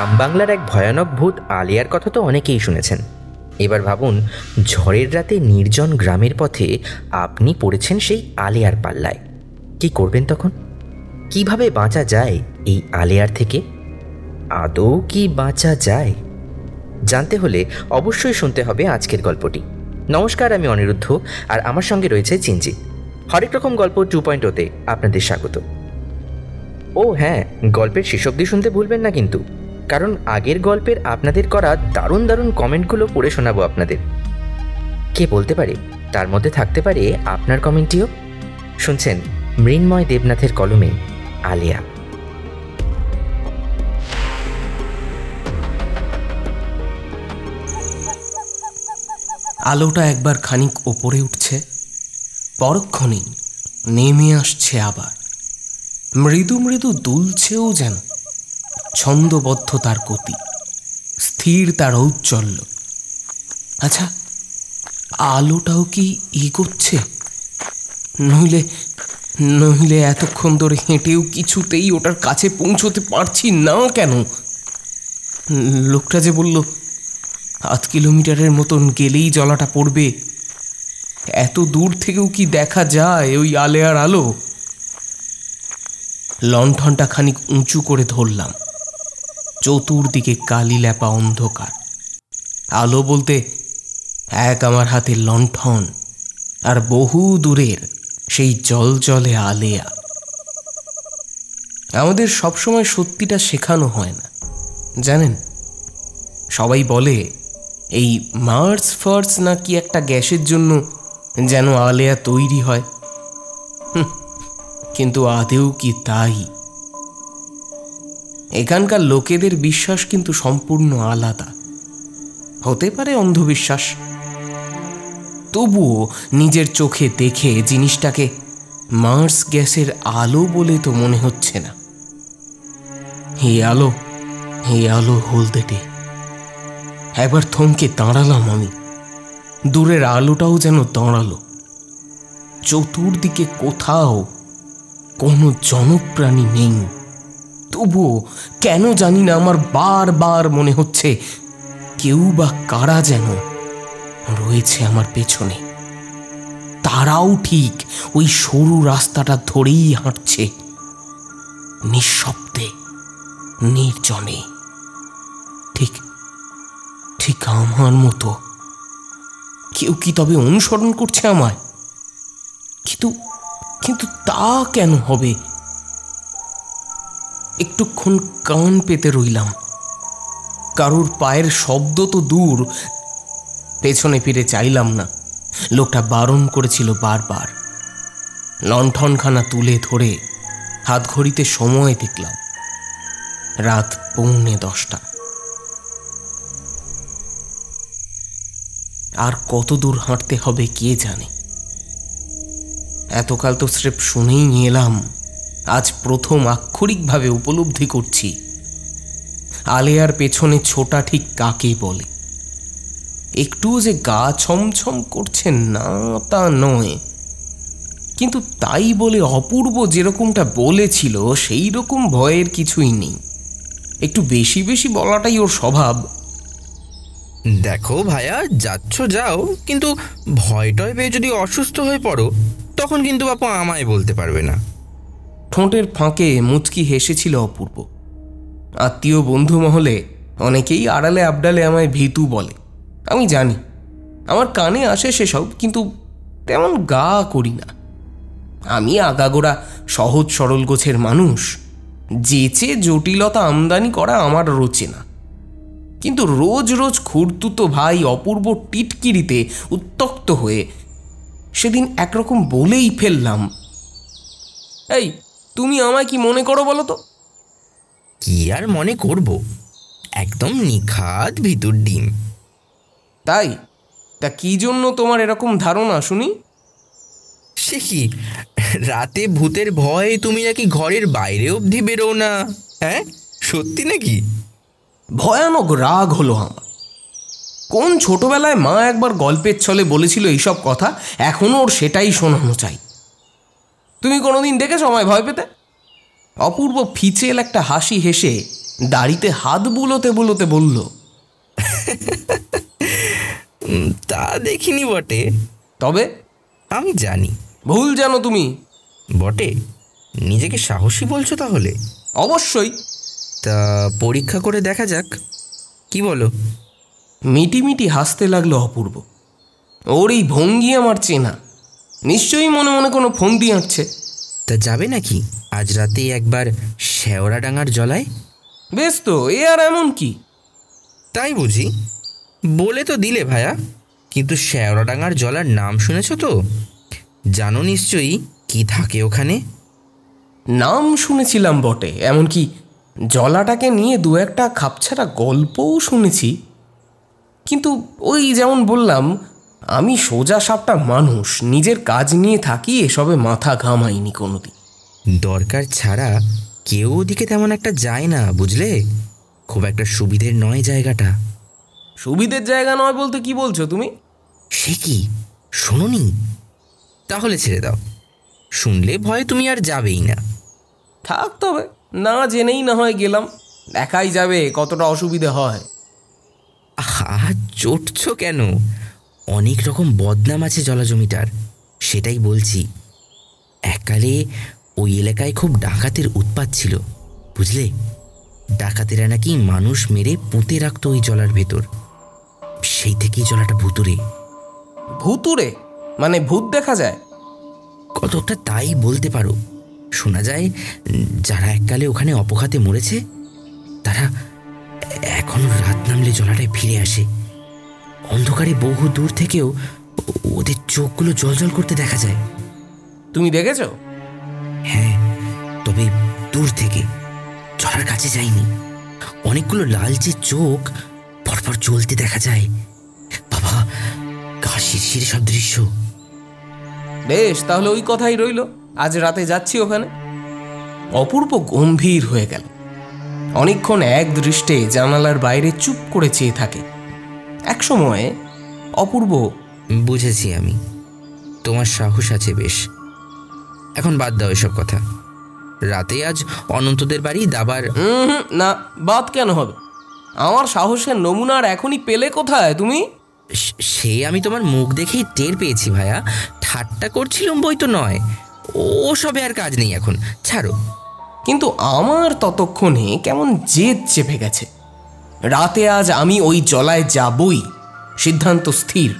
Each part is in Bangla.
গ্রাম বাংলার এক ভয়ানক ভূত আলিয়ার কথা তো অনেকেই শুনেছেন। এবার ভাবুন, ঝড়ের রাতে নির্জন গ্রামের পথে আপনি পড়েছেন সেই আলিয়ার পাল্লায়। কি করবেন তখন? কিভাবে বাঁচা যায় এই আলিয়ার থেকে? আদৌ কি বাঁচা যায়? জানতে হলে অবশ্যই শুনতে হবে আজকের গল্পটি। নমস্কার, আমি অনিরুদ্ধ, আর আমার সঙ্গে রয়েছে চিনজিৎ। হরেক রকম গল্প 2.0-তে আপনাদের স্বাগত। ও হ্যাঁ, গল্পের শেষ অবধি শুনতে ভুলবেন না কিন্তু, কারণ আগের গল্পের আপনাদের করা দারুণ দারুণ কমেন্টগুলো পড়ে শোনাবো আপনাদের। কে বলতে পারে তার মধ্যে থাকতে পারে আপনার কমেন্টটিও। শুনছেন মৃন্ময় দেবনাথের কলমে আলিয়া। আলোটা একবার খানিক ওপরে উঠছে, পরক্ষণেই নেমে আসছে আবার। মৃদু মৃদু দুলছেও যেন, ছন্দবদ্ধ তার গতি, স্থির তার ঔজ্জ্বল্য। আচ্ছা, আলোটাও কি এগোচ্ছে? নইলে নইলে এতক্ষণ ধরে হেঁটেও কিছুতেই ওটার কাছে পৌঁছতে পারছি না কেন? লোকটা যে বলল 7 কিলোমিটারের মতন গেলেই জলাটা পড়বে। এত দূর থেকেও কি দেখা যায় ওই আলেয়ার আলো? লণ্ঠনটা খানিক উঁচু করে ধরলাম। চতুর্দিকে কালি ল্যাপা অন্ধকার। আলো বলতে এক আমার হাতে লণ্ঠন, আর বহু দূরের সেই জলজলে আলেয়া। আমাদের সবসময় সত্যিটা শেখানো হয় না, জানেন। সবাই বলে এই মার্স ফার্স নাকি একটা গ্যাসের জন্য যেন আলেয়া তৈরি হয়, কিন্তু আদেও কি তাই? এখানকার লোকেদের বিশ্বাস কিন্তু সম্পূর্ণ আলাদা। হতে পারে অন্ধবিশ্বাস, তবুও নিজের চোখে দেখে জিনিসটাকে মার্স গ্যাসের আলো বলে তো মনে হচ্ছে না। হে আলো হলদেটে। একবার থমকে দাঁড়ালাম আমি। দূরের আলোটাও যেন দাঁড়ালো। চতুর্দিকে কোথাও কোনো জনপ্রাণী নেই, তবুও কেন জানি না আমার বারবার মনে হচ্ছে কেউ বা কারা যেন রয়েছে আমার পেছনে। তারাও ঠিক ওই সরু রাস্তাটা ধরেই হাঁটছে, নিঃশব্দে, নির্জনে, ঠিক ঠিক আমার মতো। কেউ কি তবে অনুসরণ করছে আমায়? কিন্তু তা কেন হবে? একটুক্ষণ কান পেতে রইলাম। কারোর পায়ের শব্দ তো দূর, পেছনে ফিরে চাইলাম না। লোকটা বারণ করেছিল বারবার। লণ্ঠনখানা তুলে ধরে হাত ঘড়িতে সময় দেখলাম, রাত 9:45। আর কত দূর হাঁটতে হবে কে জানে। এতকাল তো স্রেফ শুনেই এলাম, আজ প্রথম আক্ষরিকভাবে উপলব্ধি করছি আলেয়ার পেছনে ছোটা ঠিক কাকে বলে। একটুও যে গা ছমছম করছে না তা নয়, কিন্তু তাই বলে অপূর্ব যেরকমটা বলেছিল সেই রকম ভয়ের কিছুই নেই। একটু বেশি বেশি বলাটাই ওর স্বভাব। দেখো ভাইয়া, যাচ্ছ যাও, কিন্তু ভয় টয় পেয়ে যদি অসুস্থ হয়ে পড়ো তখন কিন্তু বাপু আমায় বলতে পারবে না। ঠোঁটের ফাঁকে মুচকি হেসেছিল অপূর্ব। আত্মীয় বন্ধু মহলে অনেকেই আড়ালে আবডালে আমায় ভীতু বলে। আমি জানি, আমার কানে আসে সেসব, কিন্তু তেমন গা করি না। আমি আগাগোড়া সহজ সরল গোছের মানুষ। যেচে জটিলতা আমদানি করা আমার রোচে না। কিন্তু রোজ রোজ খুড়তুতো ভাই অপূর্ব টিটকিরিতে উত্তক্ত হয়ে সেদিন একরকম বলেই ফেললাম, এই তুমি আমায় কি মনে করো বলো তো? কি আর মনে করব, একদম নিখাদ ভিতর ডিম। তাই? তা কি জন্য তোমার এরকম ধারণা শুনি? সে কি, রাতে ভূতের ভয়ে তুমি নাকি ঘরের বাইরে অবধি বেরো না? হ্যাঁ, সত্যি নাকি? ভয়ানক রাগ হলো আমার। কোন ছোটবেলায় মা একবার গল্পের ছলে বলেছিল এইসব কথা, এখনো ওর সেটাই শোনানো চাই। তুমি কোনোদিন দেখেছো আমায় ভয় পেতে? অপূর্ব ফিচেল একটা হাসি হেসে দাড়িতে হাত বুলোতে বুলোতে বলল, তা দেখিনি বটে, তবে আমি জানি। ভুল জানো তুমি। বটে? নিজেকে সাহসী বলছো তাহলে? অবশ্যই। তা পরীক্ষা করে দেখা যাক, কি বলো? মিটিমিটি হাসতে লাগলো অপূর্ব। ওর এই ভঙ্গি আমার চেনা, নিশ্চয়ই মনে মনে কোনো ফন্দি আঁটছে। তা যাবে নাকি আজ রাতে একবার শেওড়াডাঙ্গার জলায়? বেশ তো, এ আর এমন কি? তাই বুঝি? বলে তো দিলে ভায়া, কিন্তু শেওড়াডাঙ্গার জলার নাম শুনেছ তো? জানো নিশ্চয়ই কি থাকে ওখানে? নাম শুনেছিলাম বটে, এমনকি জলাটাকে নিয়ে দু একটা খাপছাড়া গল্পও শুনেছি। কিন্তু ওই যেমন বললাম, আমি সোজা সাপটা মানুষ, নিজের কাজ নিয়ে থাকি, এসবে মাথা ঘামাইনি কোনোদিন। দরকার ছাড়া কেউ ওদিকে তেমন একটা যায় না, বুঝলে? খুব একটা সুবিধের নয় জায়গাটা। সুবিধের জায়গা নয় বলতে কি বলছো তুমি? সে কি, শোনোনি? তাহলে ছেড়ে দাও, শুনলে ভয় তুমি আর যাবেই না। থাক তবে, না জেনেই না হয় গেলাম, দেখাই যাবে কতটা অসুবিধে হয়। চটছ কেন? অনেক রকম বদনাম আছে জলাজমিটার, সেটাই বলছি। এককালে ওই এলাকায় খুব ডাকাতের উৎপাত ছিল, বুঝলে? ডাকাতেরা নাকি মানুষ মেরে পুঁতে রাখতো ওই জলার ভেতর। সেই থেকেই জলাটা ভুতুরে। ভুতুরে মানে ভূত দেখা যায়? কতটা তাই বলতে পারো। শোনা যায় যারা এককালে ওখানে অপঘাতে মরেছে তারা এখনো রাত নামলে জলাটায় ফিরে আসে। অন্ধকারে বহু দূর থেকেও ওদের চোখগুলো জলজল করতে দেখা যায়। তুমি দেখেছো? হ্যাঁ, তবে দূর থেকে, জলার কাছে যায়নি। অনেকগুলো লালচে চোখ পরপর জ্বলতে দেখা যায়। বাবা, গা শিরশির সব দৃশ্য। বেশ, তাহলে ওই কথাই রইল, আজ রাতে যাচ্ছি ওখানে। অপূর্ব গম্ভীর হয়ে গেল। অনেকক্ষণ এক দৃষ্টে জানালার বাইরে চুপ করে চেয়ে থাকে। এক সময় অপূর্ব, বুঝেছি আমি, তোমার সাহস আছে বেশ। এখন বাদ দাও এসব কথা। রাতে আজ অনন্তদের বাড়ি দাবার। না, বাদ কেন হবে? আমার সাহসের নমুনার এখনই পেলে কোথায় তুমি? সে আমি তোমার মুখ দেখেই টের পেয়েছি ভায়া। ঠাট্টা করছিলাম বই তো নয়। ও সবে আর কাজ নেই এখন, ছাড়ো। কিন্তু আমার ততক্ষণে কেমন জেদ চেপে গেছে। রাতে আজ আমি ওই জলায় যাবই, সিদ্ধান্ত স্থির।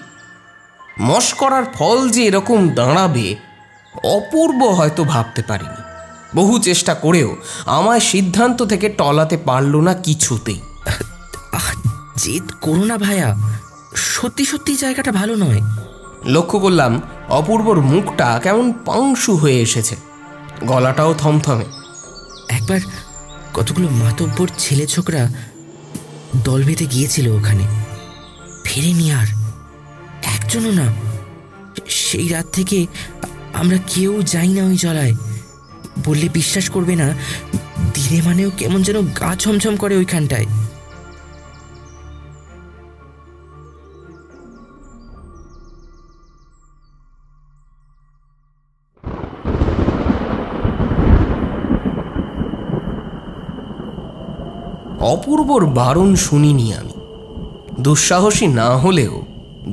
মশকরার ফল যে এরকম দাঁড়াবে অপূর্ব হয়তো ভাবতে পারিনি। বহু চেষ্টা করেও আমায় সিদ্ধান্ত থেকে টলাতে পারল না কিছুতেই। জেদ করো না ভায়া, সত্যি সত্যি জায়গাটা ভালো নয়। লক্ষ্য করলাম অপূর্বর মুখটা কেমন পাংশু হয়ে এসেছে, গলাটাও থমথমে। একবার কতগুলো মাতব্বর ছেলে ছোকরা দল বেঁধে গিয়েছিল ওখানে, ফেরেনি আর একজনও না। সেই রাত থেকে আমরা কেউ যাই না ওই জলায়। বললে বিশ্বাস করবে না, দিনে মানেও কেমন যেন গা ছমছম করে ওইখানটায়। অপূর্বর বারণ শুনিনি আমি। দুঃসাহসী না হলেও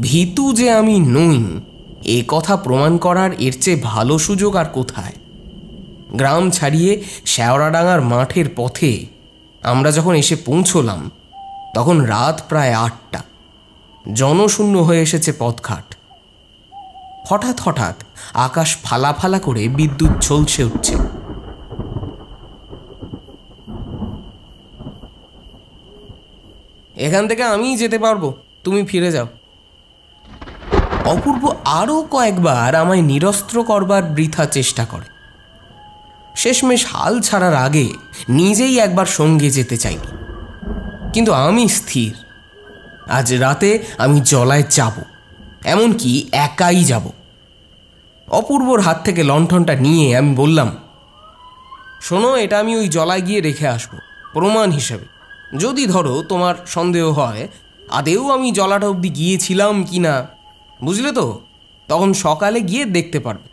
ভীতু যে আমি নই এ কথা প্রমাণ করার এর চেয়ে ভালো সুযোগ আর কোথায়। গ্রাম ছাড়িয়ে শেওড়াডাঙ্গার মাঠের পথে আমরা যখন এসে পৌঁছলাম তখন রাত প্রায় 8টা। জনশূন্য হয়ে এসেছে পথঘাট। হঠাৎ হঠাৎ আকাশ ফালা ফালা করে বিদ্যুৎ ঝলসে উঠছে। এখান থেকে আমিই যেতে পারবো, তুমি ফিরে যাও। অপূর্ব আরও কয়েকবার আমায় নিরস্ত্র করবার বৃথা চেষ্টা করে। শেষমেশ হাল ছাড়ার আগে নিজেই একবার সঙ্গে যেতে চাই, কিন্তু আমি স্থির। আজ রাতে আমি জলায় যাব, এমনকি একাই যাব। অপূর্বর হাত থেকে লণ্ঠনটা নিয়ে আমি বললাম, শোনো, এটা আমি ওই জলায় গিয়ে রেখে আসবো প্রমাণ হিসেবে। যদি ধরো তোমার সন্দেহ হয় আদেও আমি জলাটা অবধি গিয়েছিলাম কি না, বুঝলে তো, তখন সকালে গিয়ে দেখতে পারবে।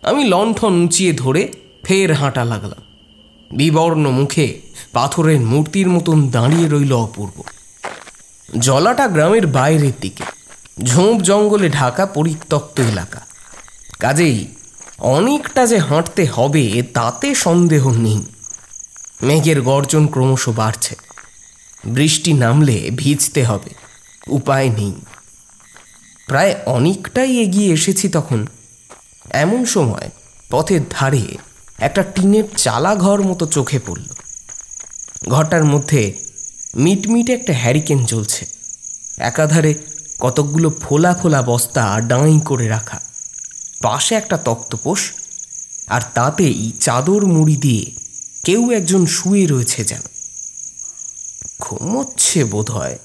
আমি লণ্ঠন উঁচিয়ে ধরে ফের হাঁটা লাগলাম। বিবর্ণ মুখে পাথরের মূর্তির মতন দাঁড়িয়ে রইল অপূর্ব। জলাটা গ্রামের বাইরের দিকে, ঝোপ জঙ্গলে ঢাকা পরিত্যক্ত এলাকা। কাজেই অনেকটা যে হাঁটতে হবে তাতে সন্দেহ নেই। মেঘের গর্জন ক্রমশ বাড়ছে, বৃষ্টি নামলে ভিজতে হবে, উপায় নেই। প্রায় অনেকটাই এগিয়ে এসেছি তখন। এমন সময় পথের ধারে একটা টিনের চালা ঘর মতো চোখে পড়ল। ঘরটার মধ্যে মিটমিটে একটা হ্যারিকেন জ্বলছে, একাধারে কতকগুলো ফোলা ফোলা বস্তা ডাঁই করে রাখা, পাশে একটা তক্তপোষ, আর তাতেই চাদর মুড়ি দিয়ে কেউ একজন শুয়ে রয়েছে, যেন ঘুমোচ্ছে বোধ হয়।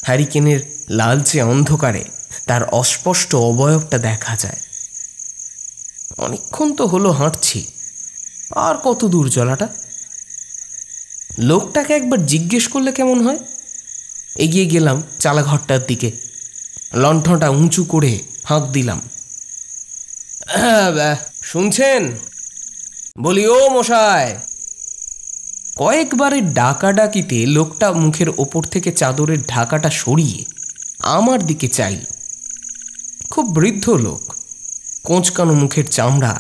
হ্যারিকেনের লালচে অন্ধকারে তার অস্পষ্ট অবয়বটা দেখা যায়। অনেকক্ষণ তো হলো হাঁটছি, আর কত দূর জলাটা? লোকটাকে একবার জিজ্ঞেস করলে কেমন হয়? এগিয়ে গেলাম চালাঘরটার দিকে, লণ্ঠনটা উঁচু করে হাঁক দিলাম। শুনছেন? বলি, ও মশাই। কয়েকবারের ডাকাডাকিতে লোকটা মুখের ওপর থেকে চাদরের ঢাকাটা সরিয়ে আমার দিকে চাইল। খুব বৃদ্ধ লোক, কোঁচকানো মুখের চামড়া,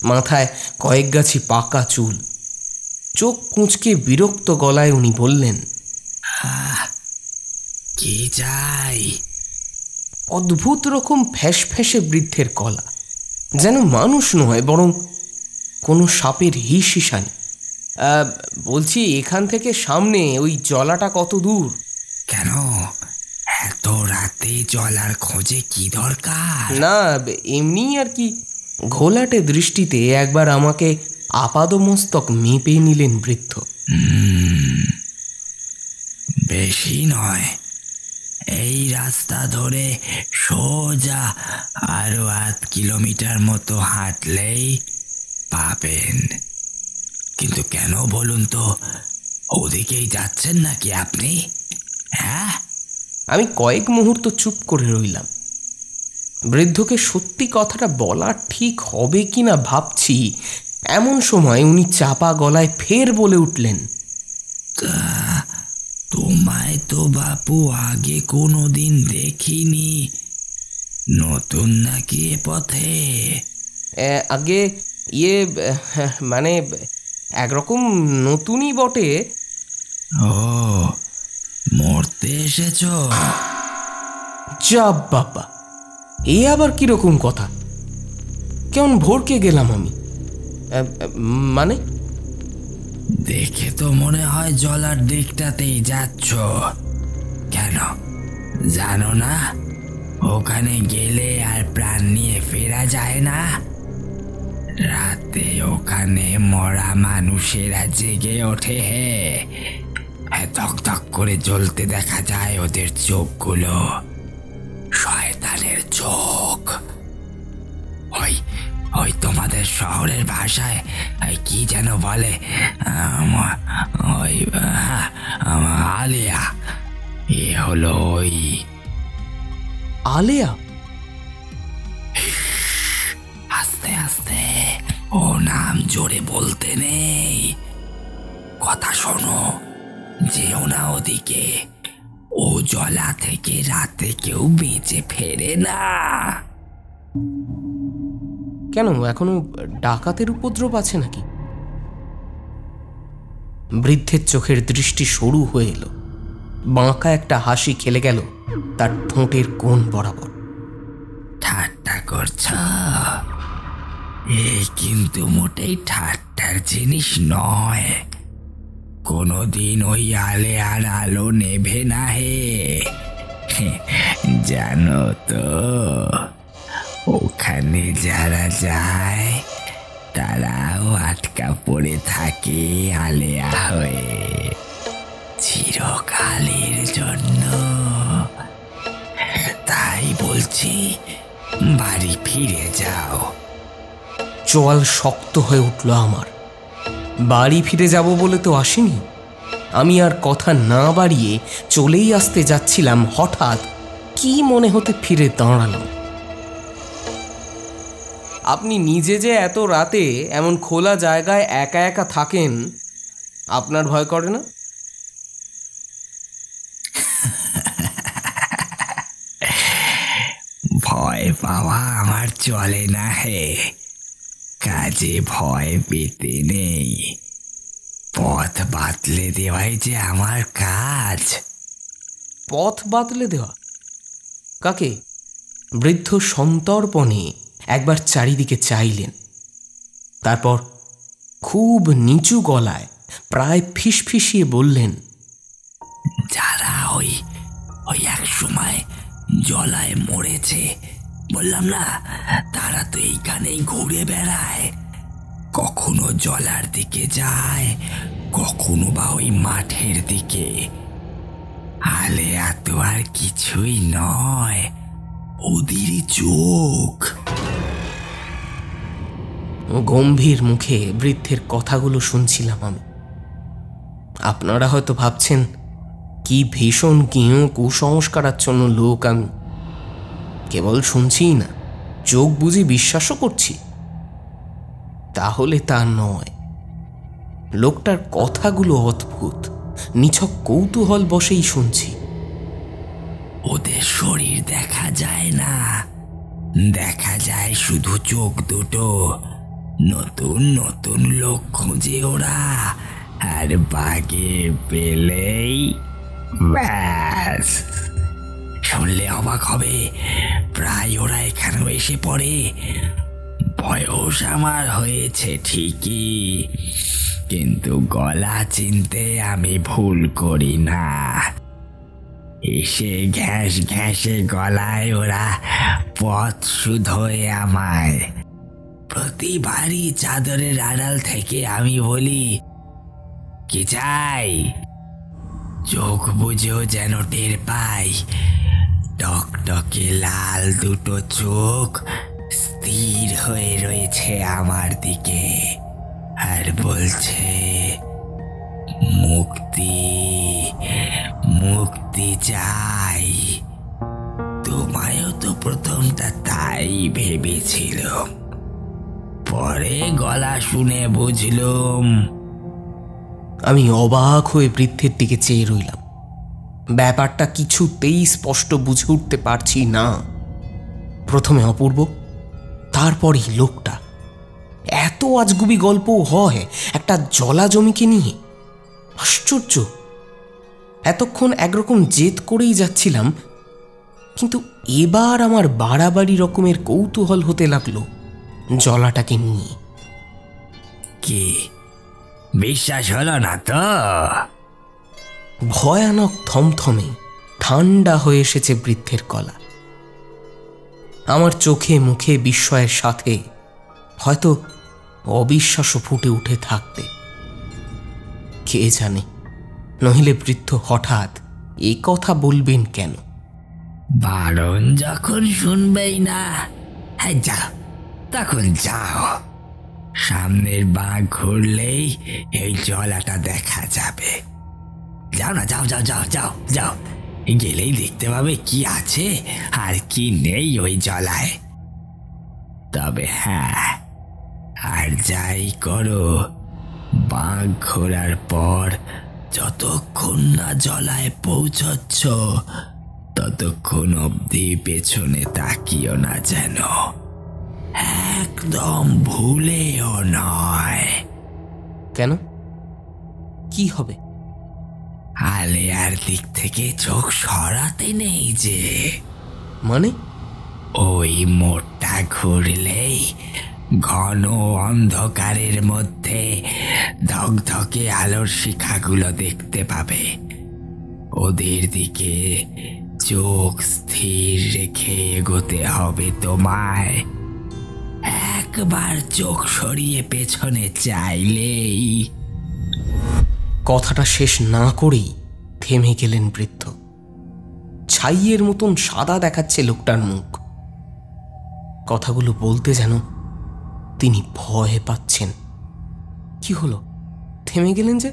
মাথায় কয়েক গাছি পাকা চুল। চোখ কুঁচকে বিরক্ত গলায় উনি বললেন, কি চাই? অদ্ভুত রকম ফ্যাস ফ্যাসে বৃদ্ধের গলা, যেন মানুষ নয় বরং কোনো সাপের হিস হিসানি। বলছি, এখান থেকে সামনে ওই জলাটা কত দূর? কেন এত রাতে জলার খোঁজে কি দরকার? না, এমনি আর কি। ঘোলাটে দৃষ্টিতে একবার আমাকে আপাদমস্তক মেপে নিলেন বৃদ্ধ। বেশি নয়, এই রাস্তা ধরে সোজা আরো 8 কিলোমিটার মতো হাঁটলেই পাবেন। কিন্তু কেন বলুন তো, ওদিকেই যাচ্ছেন নাকি আপনি? হ্যাঁ? আমি কয়েক মুহূর্ত চুপ করে রইলাম। বৃদ্ধকে সত্যি কথাটা বলা ঠিক হবে কিনা ভাবছি, এমন সময় উনি চাপা গলায় ফের বলে উঠলেন, তোমায় তো বাপু আগে কোনোদিন দেখিনি, নতুন নাকি এ পথে? আগে মানে একরকম নতুনই বটে। ও, মরতে এসেছ? যা বাবা, এ আবার কিরকম কথা? কেমন ভরকে গেলাম আমি। মানে দেখে তো মনে হয় জলার দিকটাতেই যাচ্ছ। কেন জানো না ওখানে গেলে আর প্রাণ নিয়ে ফেরা যায় না? রাতে ওখানে মরা মানুষেরা জেগে ওঠে, ধক ধক করে জ্বলতে দেখা যায় ওদের চোখগুলো, শয়তানের চোখ। ওই তোমাদের শহরের ভাষায় কি যেন বলে, ওই আলেয়া। এ হলো ওই আলেয়া। আস্তে আস্তে, ও নাম জোরে বলতে নেই। কথা শোনো, যেও না ওদিকে। ও জলা থেকে রাতে কেউ বেঁচে ফেরে না। কেন, এখনো ডাকাতের উপদ্রব আছে নাকি? বৃদ্ধের চোখের দৃষ্টি সরু হয়ে এলো, বাঁকা একটা হাসি খেলে গেল তার ঠোঁটের কোণ বরাবর। ঠাট্টা করছ? এই কিন্তু মোটেই ঠাট্টার জিনিস নয়। কোনোদিন ওই আলেয়ার আলো নেভে না হে, জানো তো? ওখানে যারা যায় তারাও আটকা পড়ে থাকে আলেয়া হয়ে, চিরকালের জন্য। তাই বলছি, বাড়ি ফিরে যাও। চোয়াল শক্ত হয়ে উঠল আমার। বাড়ি ফিরে যাব বলে তো আসিনি। আমি আর কথা না বাড়িয়ে চলেই আসতে যাচ্ছিলাম, হঠাৎ কি মনে হতে ফিরে দাঁড়ালাম। আপনি নিজে যে এত রাতে এমন খোলা জায়গায় একা একা থাকেন, আপনার ভয় করে না? ভয় পাওয়া আমার চলে না হে, কাজে ভয় পেতে নেই। পথ বাতলে দেওয়াই যে আমার কাজ। পথ বাতলে দেওয়া? কাকে? বৃদ্ধ সন্তর্পণে একবার চারিদিকে চাইলেন, তারপর খুব নিচু গলায় প্রায় ফিসফিসিয়ে বললেন, যারা ওই এক সময় জলায় মরেছে বললাম না, তারা তো এইখানেই ঘুরে বেড়ায়। কখনো জলার দিকে যায়, কখনো বা ওই মাঠের দিকে। আলেয়া তো আর কিছুই নয়, ওদেরই চোখ। গম্ভীর মুখে বৃদ্ধের কথাগুলো শুনছিলাম আমি। আপনারা হয়তো ভাবছেন কি ভীষণ গেঁয়ো কুসংস্কারাচ্ছন্ন লোক আমি। কেবল শুনছিই না, চোখ বুঝি বিশ্বাসও করছি। তাহলে তা নয়, লোকটার কথাগুলো অদ্ভুত, নিছক কৌতূহল বশেই শুনছি। ওদের শরীর দেখা যায় না, দেখা যায় শুধু চোখ দুটো। নতুন নতুন লোক খুঁজে ওরা, আর বাগে পেলেই ব্যাস। শুনলে অবাক হবে, প্রায় ওরা এখানেও এসে পড়ে। বয়স আমার হয়েছে ঠিকই, কিন্তু গলা চিনতে আমি ভুল করি না। এসে ঘ্যাস ঘ্যাসে গলায় ওরা পথ শুধোয় আমায়। প্রতিবারই চাদরের আড়াল থেকে আমি বলি, কি চাই? চোখ বুঝেও যেন টের পাই, টকটকে লাল দুটো চোখ স্থির হয়ে রয়েছে আমার দিকে, আর বলছে, মুক্তি মুক্তি চাই। তোমায়ও তো প্রথমটা তাই ভেবেছিলাম, পরে গলা শুনে বুঝলুম। আমি অবাক হয়ে বৃদ্ধের দিকে চেয়ে রইলাম। ব্যাপারটা কিছুতেই স্পষ্ট বুঝে উঠতে পারছি না। প্রথমে অপূর্ব, তারপরেই লোকটা। এত আজগুবি গল্প হয় একটা জলা জমিকে নিয়ে? আশ্চর্য! এতক্ষণ একরকম জেদ করেই যাচ্ছিলাম, কিন্তু এবার আমার বাড়াবাড়ি রকমের কৌতূহল হতে লাগলো জলাটাকে নিয়ে। কি বিশ্বাস হলো না তো? ভয়ানক থমথমে ঠান্ডা হয়ে এসেছে বৃদ্ধের গলা। আমার চোখে মুখে বিস্ময়ের সাথে হয়তো অবিশ্বাসও ফুটে উঠে থাকবে। কে জানে, নহিলে বৃদ্ধ হঠাৎ এ কথা বলবেন কেন? বারণ যখন শুনবেই না, হ্যাঁ যাও, তখন যাও। সামনের বাঁক ঘুরলেই এই জলাটা দেখা যাবে। যাও না, যাও যাও যাও যাও যাও, গেলেই দেখতে পাবে কি আছে আর কি নেই ওই জলায়। তবে হ্যাঁ, আর যাই করো, বাঁক ঘোরার পর যতক্ষণ না জলায় পৌঁছচ্ছ, ততক্ষণ অবধি পেছনে তাকিও না যেন, একদম ভুলেও নয়। কেন? কি হবে? আলেয়ার দিক থেকে চোখ সরাতে নেই যে। মানে? ওই মোড়টা ঘুরলেই ঘন অন্ধকারের মধ্যে ধকধকে আলোর শিখাগুলো দেখতে পাবে। ওদের দিকে চোখ স্থির রেখে এগোতে হবে তোমায়। একবার চোখ সরিয়ে পেছনে চাইলেই। কথাটা শেষ না করেই থেমে গেলেন বৃদ্ধ। ছাইয়ের মতন সাদা দেখাচ্ছে লোকটার মুখ। কথাগুলো বলতে যেন তিনি ভয় পাচ্ছেন। কি হলো? থেমে গেলেন যে?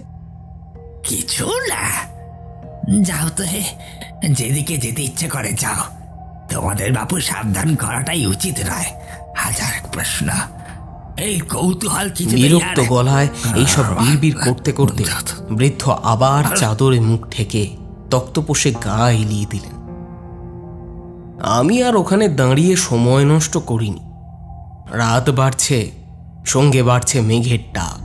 কিছু না, যাও তো হে, যেদিকে যেতে ইচ্ছে করে যাও। তোমাদের বাপু সাবধান করাটাই উচিত নয়। হাজার প্রশ্ন, এই কৌতূহল কিছু বিরক্ত গলায় এইসব বিড়বিড় করতে করতে বৃদ্ধ আবার চাদরে মুখ ঠেকে তক্তপোষে গা এলিয়ে দিলেন। আমি আর ওখানে দাঁড়িয়ে সময় নষ্ট করিনি। রাত বাড়ছে, সঙ্গে বাড়ছে মেঘের ডাক।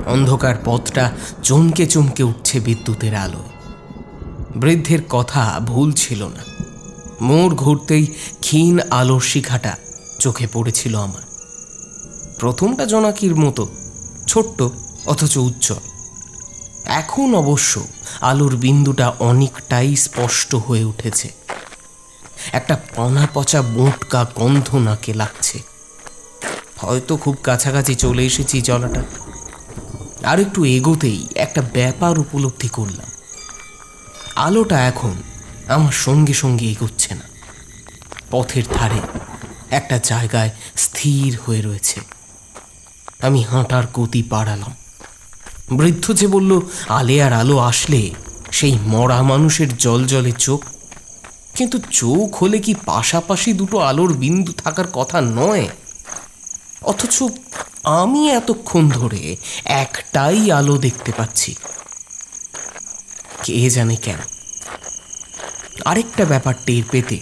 অন্ধকার পথটা চমকে চমকে উঠছে বিদ্যুতের আলোয়। বৃদ্ধের কথা ভুল ছিল না। মোড় ঘুরতেই ক্ষীণ আলোর শিখাটা চোখে পড়েছিল আমার। প্রথমটা জোনাকির মতো ছোট্ট অথচ উজ্জ্বল। এখন অবশ্য আলোর বিন্দুটা অনেকটাই স্পষ্ট হয়ে উঠেছে। একটা পানা পচা মোটকা গন্ধ নাকে লাগছে। হয়তো খুব কাছাকাছি চলে এসেছি জলাটা। আর একটু এগোতেই একটা ব্যাপার উপলব্ধি করলাম। আলোটা এখন আমার সঙ্গে সঙ্গে এগোচ্ছে না, পথের ধারে একটা জায়গায় স্থির হয়ে রয়েছে। আমি হাঁটার গতি বাড়ালাম। বৃদ্ধ যে বলল আলেয়ার আলো আসলে সেই মরা মানুষের জলজলে চোখ, কিন্তু চোখ হলে কি পাশাপাশি দুটো আলোর বিন্দু থাকার কথা নয়? অথচ আমি এতক্ষণ ধরে একটাই আলো দেখতে পাচ্ছি। কে জানে কেন? আরেকটা ব্যাপার টের পেতে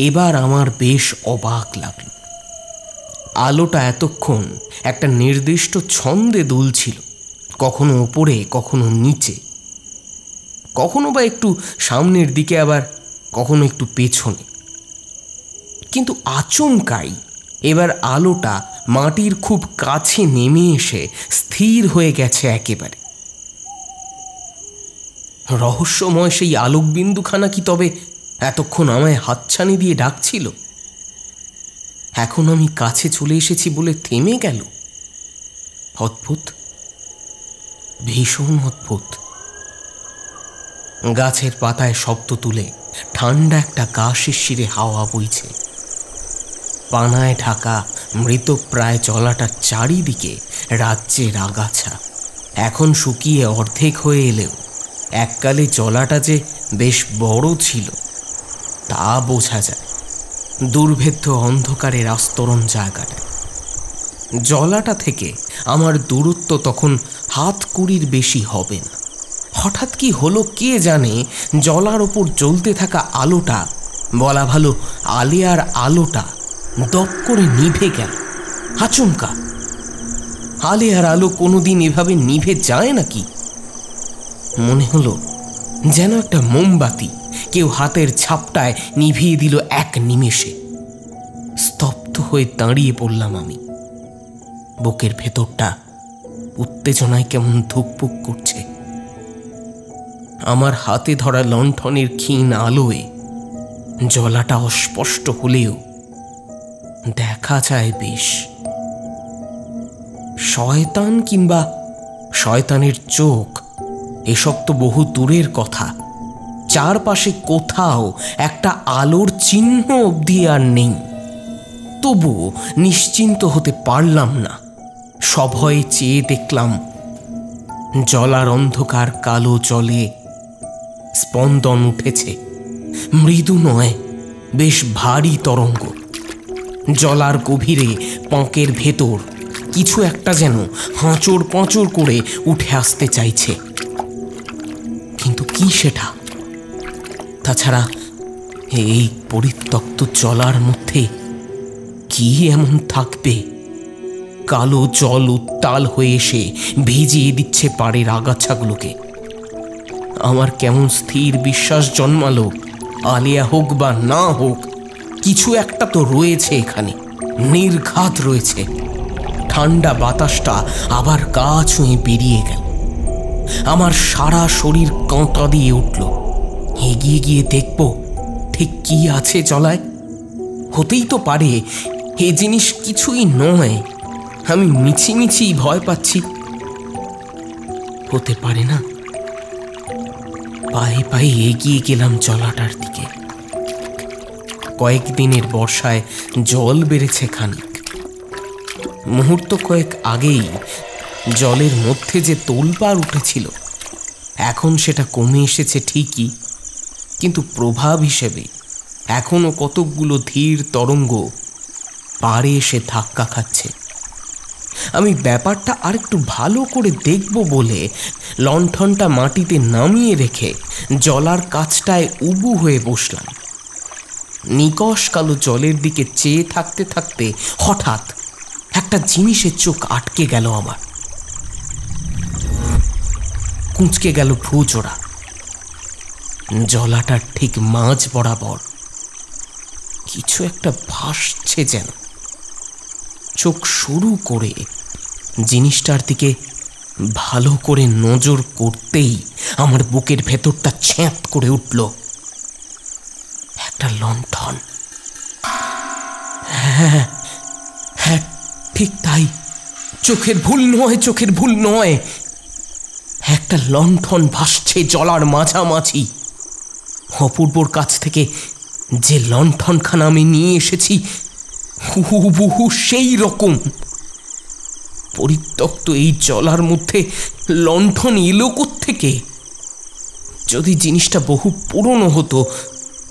এবার আমার বেশ অবাক লাগল। আলোটা এতক্ষণ একটা নির্দিষ্ট ছন্দে দুলছিল, কখনো ওপরে কখনো নিচে, কখনো বা একটু সামনের দিকে, আবার কখনো একটু পেছনে। কিন্তু আচমকাই এবার আলোটা মাটির খুব কাছে নেমে এসে স্থির হয়ে গেছে একেবারে। রহস্যময় সেই আলোকবিন্দুখানা কি তবে এতক্ষণ আমায় হাতছানি দিয়ে ডাকছিল? এখন আমি কাছে চলে এসেছি বলে থেমে গেল? অদ্ভুত, ভীষণ অদ্ভুত। গাছের পাতায় শব্দ তুলে ঠান্ডা একটা গা শিরশিরে হাওয়া বইছে। পানায় ঢাকা মৃতপ্রায় জলাটার চারিদিকে রাজ্যের আগাছা। এখন শুকিয়ে অর্ধেক হয়ে এলেও এককালে জলাটা যে বেশ বড় ছিল তা বোঝা যায় দুর্ভেদ্য অন্ধকারের আস্তরণ জায়গাটায়। জলাটা থেকে আমার দূরত্ব তখন হাত কুড়ির বেশি হবে না। হঠাৎ কি হলো কে জানে, জলার ওপর জ্বলতে থাকা আলোটা, বলা ভালো আলেয়ার আলোটা, দপ করে নিভে গেল। আচমকা! আলেয়ার আলো কোনোদিন এভাবে নিভে যায় নাকি? মনে হলো যেন একটা মোমবাতি কেউ হাতের ছাপটায় নিভিয়ে দিল এক নিমেষে। স্তব্ধ হয়ে দাঁড়িয়ে পড়লাম আমি। বুকের ভেতরটা উত্তেজনায় কেমন ধুকপুক করছে। আমার হাতে ধরা লণ্ঠনের ক্ষীণ আলোয় জলাটা অস্পষ্ট হলেও দেখা যায় বেশ। শয়তান কিংবা শয়তানের চোখ এসব তো বহু দূরের কথা। চারপাশে কোথাও একটা আলোর চিহ্ন অবধি আর নেই। তবু নিশ্চিন্ত হতে পারলাম না। সভয়ে চেয়ে দেখলাম জলার অন্ধকার কালো জলে স্পন্দন উঠেছে। মৃদু নয়, বেশ ভারী তরঙ্গ। জলার গভীরে পাঁকের ভেতর কিছু একটা যেন হাঁচড় পাঁচড় করে উঠে আসতে চাইছে। কিন্তু কি সেটা? তাছাড়া এই পরিত্যক্ত জলার মধ্যে কি এমন থাকবে? কালো জল উত্তাল হয়ে এসে ভিজিয়ে দিচ্ছে পাড়ের আগাছাগুলোকে। আমার কেমন স্থির বিশ্বাস জন্মালো, আলেয়া হোক বা না হোক, কিছু একটা তো রয়েছে এখানে, নির্ঘাত রয়েছে। ঠান্ডা বাতাসটা আবার গা ছুঁয়ে বেরিয়ে গেল। আমার সারা শরীর কাঁটা দিয়ে উঠল। এগিয়ে গিয়ে দেখব ঠিক কি আছে জলায়। হতেই তো পারে এ জিনিস কিছুই নয়, আমি মিছিমিছি ভয় পাচ্ছি। হতে পারে না। পায়ে পায়ে এগিয়ে গেলাম জলাটার দিকে। কয়েকদিনের বর্ষায় জল বেড়েছে খানিক। মুহূর্ত কয়েক আগেই জলের মধ্যে যে তোলপাড় উঠেছিল, এখন সেটা কমে এসেছে ঠিকই, কিন্তু প্রভাব হিসেবে এখনো কতকগুলো ধীর তরঙ্গ পাড়ে এসে ধাক্কা খাচ্ছে। আমি ব্যাপারটা আরেকটু ভালো করে দেখব বলে লণ্ঠনটা মাটিতে নামিয়ে রেখে জলার কাছটায় উবু হয়ে বসলাম। নিকষ কালো জলের দিকে চেয়ে থাকতে থাকতে হঠাৎ একটা জিনিসের চোখ আটকে গেল আমার। কুঁচকে গেল ভ্রুজোড়া। জলাটার ঠিক মাঝ বরাবর কিছু একটা ভাসছে যেন। চোখ শুরু করে জিনিসটার দিকে ভালো করে নজর করতেই আমার বুকের ভেতরটা ছ্যাঁত করে উঠল। একটা লণ্ঠন। হ্যাঁ হ্যাঁ, ঠিক তাই, চোখের ভুল নয়, চোখের ভুল নয়। একটা লণ্ঠন ভাসছে জলার মাঝামাঝি। অপূর্বর কাছ থেকে যে লণ্ঠনখানা আমি নিয়ে এসেছি হুবহু সেই রকম। পরিত্যক্ত এই জলার মধ্যে লণ্ঠন এলো কোত্থেকে? যদি জিনিসটা বহু পুরনো হতো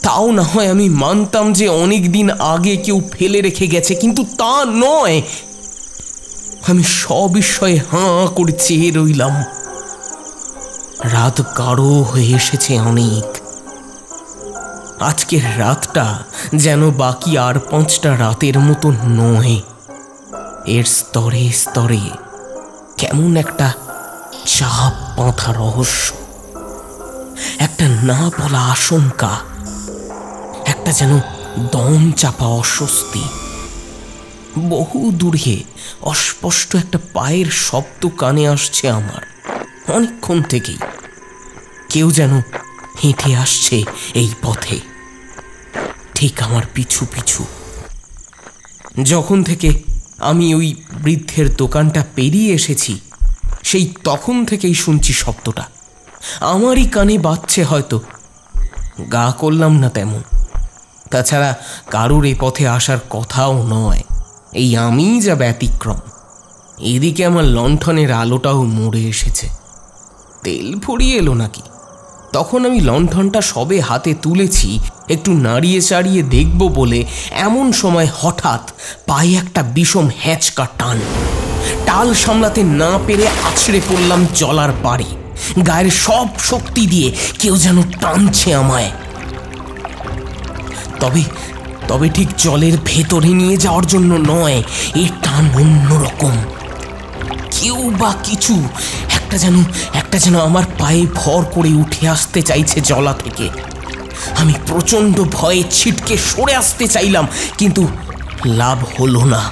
তাও না হয় আমি মানতাম যে অনেক দিন আগে কেউ ফেলে রেখে গেছে, কিন্তু তা নয়। আমি সবিস্ময়ে হাঁ করে চেয়ে রইলাম। রাত গাঢ় হয়ে এসেছে অনেক। আজকের রাতটা যেন বাকি আর 5টা রাতের মতো নয়। এর স্তরে স্তরে কেমন একটা চাপ বাঁধা রহস্য, একটা না বলা আশঙ্কা, একটা যেন দম চাপা অস্বস্তি। বহু দূরে অস্পষ্ট একটা পায়ের শব্দ কানে আসছে আমার অনেকক্ষণ থেকেই। কেউ যেন হেঁটে আসছে এই পথে, ঠিক আমার পিছু পিছু। যখন থেকে আমি ওই বৃদ্ধের দোকানটা পেরিয়ে এসেছি সেই তখন থেকেই শুনছি শব্দটা। আমারই কানে বাজছে হয়তো, গা করলাম না তেমন। তাছাড়া কারুর এ পথে আসার কথাও নয়, এই আমিই যা ব্যতিক্রম। এদিকে আমার লণ্ঠনের আলোটাও মরে এসেছে। তেল ফুরিয়ে এলো নাকি? তখন আমি লণ্ঠনটা সবে হাতে তুলেছি একটু নাড়িয়ে চাড়িয়ে দেখব বলে, এমন সময় হঠাৎ পায়ে একটা বিষম হ্যাঁচকা টান। টাল সামলাতে না পেরে আছড়ে পড়লাম জলার পাড়ে। গায়ের সব শক্তি দিয়ে কেউ যেন টানছে আমায়। তবে ঠিক জলের ভেতরে নিয়ে যাওয়ার জন্য নয়, এ টান অন্যরকম। কেউ বা কিছু একটা যেন আমার পায়ে ভর করে উঠে আসতে চাইছে জলা থেকে। আমি প্রচণ্ড ভয়ে ছিটকে সরে আসতে চাইলাম, কিন্তু লাভ হলো না।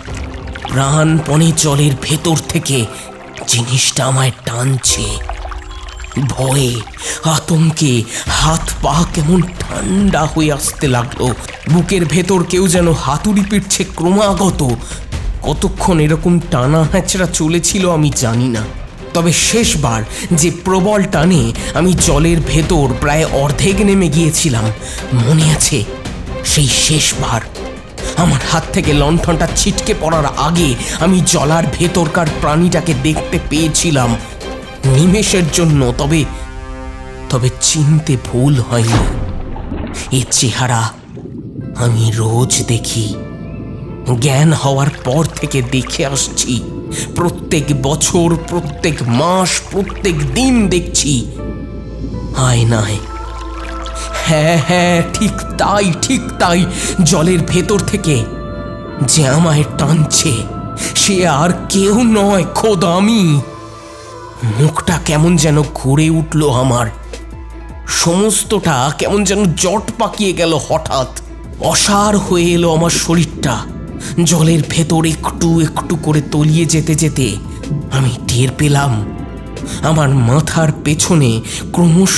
প্রাণপণে জলের ভেতর থেকে জিনিসটা আমায় টানছে। ভয়ে আতঙ্কে হাত পা কেমন ঠান্ডা হয়ে আসতে লাগলো। বুকের ভেতর কেউ যেন হাতুড়ি পিটছে ক্রমাগত। কতক্ষণ এরকম টানা হ্যাঁচড়া চলেছিল আমি জানি না, তবে শেষবার যে প্রবল টানে আমি জলের ভেতর প্রায় অর্ধেক নেমে গিয়েছিলাম মনে আছে। সেই শেষবার আমার হাত থেকে লণ্ঠনটা ছিটকে পড়ার আগে আমি জলার ভেতরকার প্রাণীটাকে দেখতে পেয়েছিলাম নিমেষের জন্য। তবে চিনতে ভুল হয়নি। এ চেহারা আমি রোজ দেখি, জ্ঞান হওয়ার পর থেকে দেখে আসছি। প্রত্যেক বছর, প্রত্যেক মাস, প্রত্যেক দিন দেখছি আয়নায়। হ্যাঁ, ঠিক তাই। জলের ভেতর থেকে যে আমায় টানছে সে আর কেউ নয়, খোদ আমি। মুখটা কেমন যেন ঘুরে উঠল আমার। সমস্তটা কেমন যেন জট পাকিয়ে গেল হঠাৎ। অসাড় হয়ে এলো আমার শরীরটা। জলের ভেতর একটু একটু করে তলিয়ে যেতে যেতে আমি টের পেলাম আমার মাথার পেছনে ক্রমশ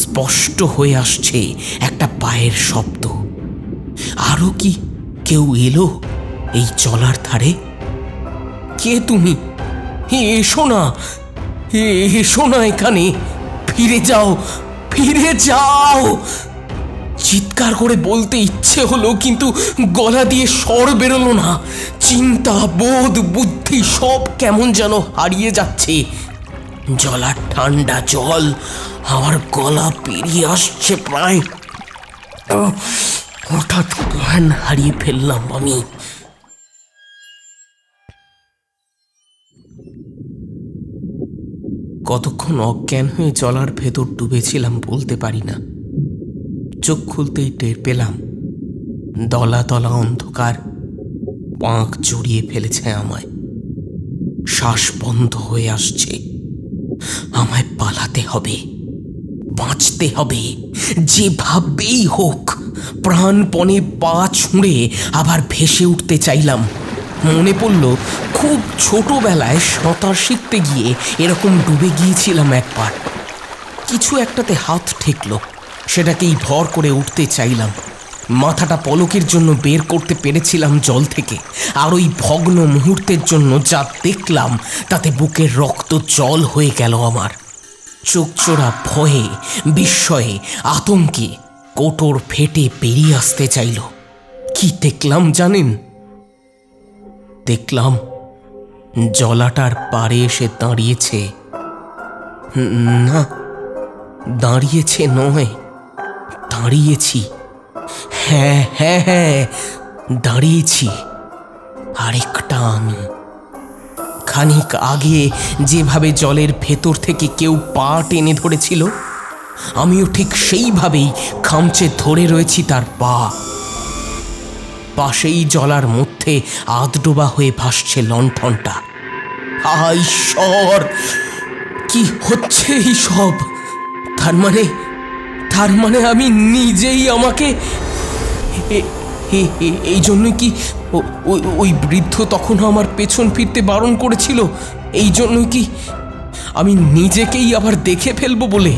স্পষ্ট হয়ে আসছে একটা পায়ের শব্দ। আরো কি কেউ এলো এই জলার ধারে? কে তুমি? এসো না এখানে, ফিরে যাও। চিৎকার করে বলতে ইচ্ছে হলো, কিন্তু গলা দিয়ে স্বর বেরোলো না। চিন্তা, বোধ, বুদ্ধি সব কেমন যেন হারিয়ে যাচ্ছে। জলার ঠান্ডা জল আমার গলা পেরিয়ে আসছে প্রায়। হঠাৎ জ্ঞান হারিয়ে ফেললাম আমি। কতক্ষণ অজ্ঞান হয়ে জলার ভেতর ডুবেছিলাম বলতে পারি না। চোখ খুলতেই টের পেলাম দলা দলা অন্ধকার পাঁক জড়িয়ে ফেলেছে আমায়। শ্বাস বন্ধ হয়ে আসছে। আমায় পালাতে হবে, বাঁচতে হবে, যেভাবেই হোক। প্রাণপণে পা ছুঁড়ে আবার ভেসে উঠতে চাইলাম। মনে পড়ল খুব ছোটবেলায় সাঁতার শিখতে গিয়ে এরকম ডুবে গিয়েছিলাম একবার। কিছু একটাতে হাত ঠেকলো, সেটাকেই ভর করে উঠতে চাইলাম। মাথাটা পলকের জন্য বের করতে পেরেছিলাম জল থেকে। আর ওই ভগ্ন মুহূর্তের জন্য যা দেখলাম তাতে বুকের রক্ত জল হয়ে গেল আমার। চোখচোরা ভয়ে, বিস্ময়ে, আতঙ্কে কোটর ফেটে বেরিয়ে আসতে চাইল। কি দেখলাম জানেন? দেখলাম জলাটার পাড়ে এসে দাঁড়িয়েছে, না দাঁড়িয়েছে নয়, দাঁড়িয়েছি। হ্যাঁ হ্যাঁ হ্যাঁ, দাঁড়িয়েছি আরেকটা আমি। খানিক আগে যেভাবে জলের ভেতর থেকে কেউ পা টেনে ধরেছিল, আমিও ঠিক সেইভাবেই খামচে ধরে রয়েছি তার পা। পাশেই জলার মধ্যে আধডোবা হয়ে ভাসছে লণ্ঠনটা। হায় ঈশ্বর, কি হচ্ছে এই সব? তার মানে আমি নিজেই আমাকে, এই জন্যই কি ওই বৃদ্ধ তখনও আমার পেছন ফিরতে বারণ করেছিল? এই জন্যই কি আমি নিজেকেই আবার দেখে ফেলবো বলে?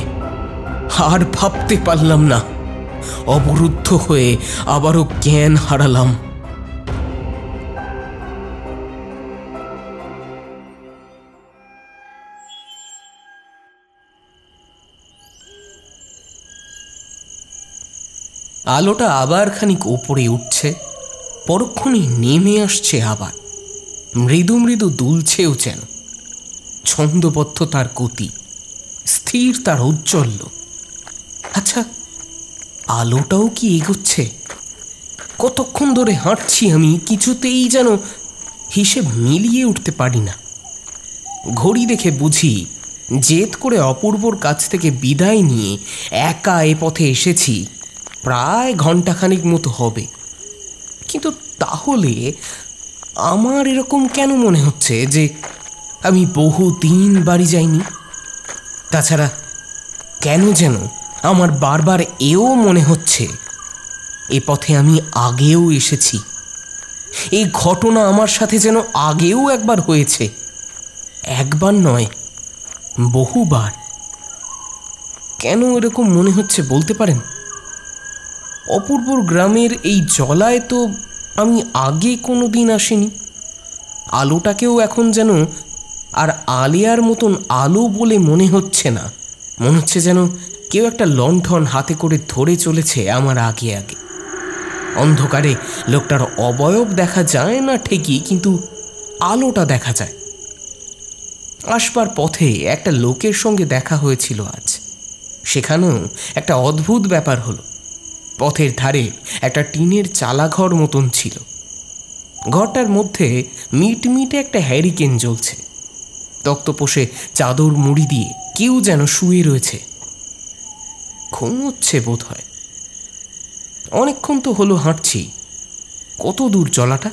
আর ভাবতে পারলাম না। অবরুদ্ধ হয়ে আবারও জ্ঞান হারালাম। আলোটা আবার খানিক ওপরে উঠছে, পরক্ষণেই নেমে আসছে আবার। মৃদু মৃদু দুলছেও যেন। ছন্দবদ্ধ তার গতি, স্থির তার ঔজ্জ্বল্য। আচ্ছা, আলোটাও কি এগোচ্ছে? কতক্ষণ ধরে হাঁটছি আমি, কিছুতেই যেন হিসেব মিলিয়ে উঠতে পারি না। ঘড়ি দেখে বুঝি জেদ করে অপূর্বর কাছ থেকে বিদায় নিয়ে একা এ পথে এসেছি প্রায় ঘণ্টাখানিক মতো হবে। কিন্তু তাহলে আমার এরকম কেন মনে হচ্ছে যে আমি বহুদিন বাড়ি যাইনি? তাছাড়া কেন যেন আমার বারবার এও মনে হচ্ছে এ পথে আমি আগেও এসেছি। এই ঘটনা আমার সাথে যেন আগেও একবার হয়েছে। একবার নয়, বহুবার। কেন এরকম মনে হচ্ছে বলতে পারেন? অপূর্বর গ্রামের এই জলায় তো আমি আগে কোনো দিন আসিনি। আলোটাকেও এখন যেন আর আলিয়ার মতন আলো বলে মনে হচ্ছে না। মনে হচ্ছে যেন কেউ একটা লণ্ঠন হাতে করে ধরে চলেছে আমার আগে আগে। অন্ধকারে লোকটার অবয়ব দেখা যায় না ঠিকই, কিন্তু আলোটা দেখা যায়। আসবার পথে একটা লোকের সঙ্গে দেখা হয়েছিল আজ। সেখানেও একটা অদ্ভুত ব্যাপার হলো। পথের ধারে একটা টিনের চালাঘর মতন ছিল। ঘরটার মধ্যে মিটমিটে একটা হ্যারিকেন জ্বলছে। তক্তপোষে চাদর মুড়ি দিয়ে কেউ যেন শুয়ে রয়েছে, ঘুমোচ্ছে বোধ হয়। অনেকক্ষণ তো হলো হাঁটছি। কত দূর জলাটা?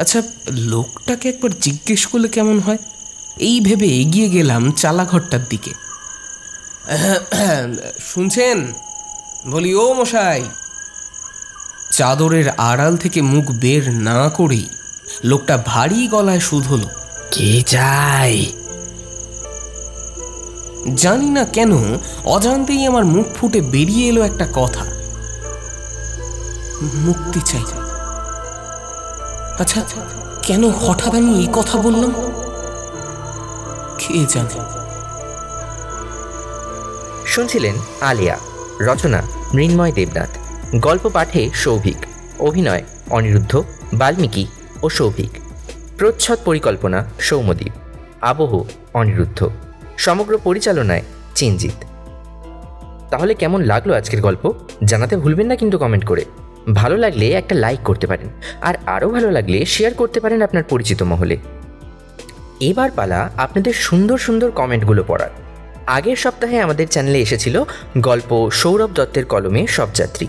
আচ্ছা, লোকটাকে একবার জিজ্ঞেস করলে কেমন হয়? এই ভেবে এগিয়ে গেলাম চালাঘরটার দিকে। শুনছেন? বলি, ও মশাই। চাদরের আড়াল থেকে মুখ বের না করেই লোকটা ভারী গলায় শুধল, কে চাই? জানি না কেন অজান্তেই আমার মুখ ফুটে বেরিয়ে এলো একটা কথা, মুক্তি চাই। আচ্ছা, কেন হঠাৎ আমি এই কথা বললাম কে জানে। শুনছিলেন আলিয়া, রচনা মৃন্ময় দেবনাথ, গল্প পাঠে সৌভিক, অভিনয় অনিরুদ্ধ, বাল্মীকি ও সৌভিক, প্রচ্ছদ পরিকল্পনা সৌম্যদীপ, আবহ অনিরুদ্ধ, সমগ্র পরিচালনায় চিনজিত। তাহলে কেমন লাগলো আজকের গল্প জানাতে ভুলবেন না কিন্তু কমেন্ট করে। ভালো লাগলে একটা লাইক করতে পারেন, আর আরও ভালো লাগলে শেয়ার করতে পারেন আপনার পরিচিত মহলে। এবার পালা আপনাদের সুন্দর সুন্দর কমেন্টগুলো পড়ার। আগের সপ্তাহে আমাদের চ্যানেলে এসেছিল গল্প সৌরভ দত্তের কলমে সব যাত্রী।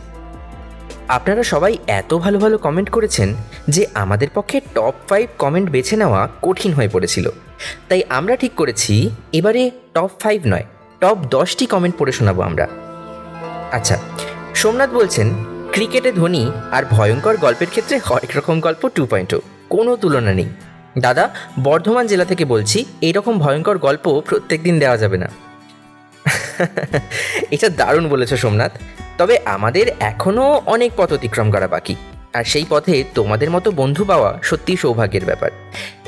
আপনারা সবাই এত ভালো ভালো কমেন্ট করেছেন যে আমাদের পক্ষে টপ 5 কমেন্ট বেছে নেওয়া কঠিন হয়ে পড়েছিল। তাই আমরা ঠিক করেছি এবারে টপ 5 নয়, টপ 10টি কমেন্ট পড়ে শোনাবো আমরা। আচ্ছা, সোমনাথ বলছেন, ক্রিকেটে ধোনি আর ভয়ঙ্কর গল্পের ক্ষেত্রে হরেক রকম গল্প 2.0, কোনো তুলনা নেই। দাদা, বর্ধমান জেলা থেকে বলছি, এইরকম ভয়ঙ্কর গল্প প্রত্যেক দিন দেওয়া যাবে না। এটা দারুণ বলেছ সোমনাথ, তবে আমাদের এখনও অনেক পথ অতিক্রম করা বাকি, আর সেই পথে তোমাদের মতো বন্ধু পাওয়া সত্যিই সৌভাগ্যের ব্যাপার।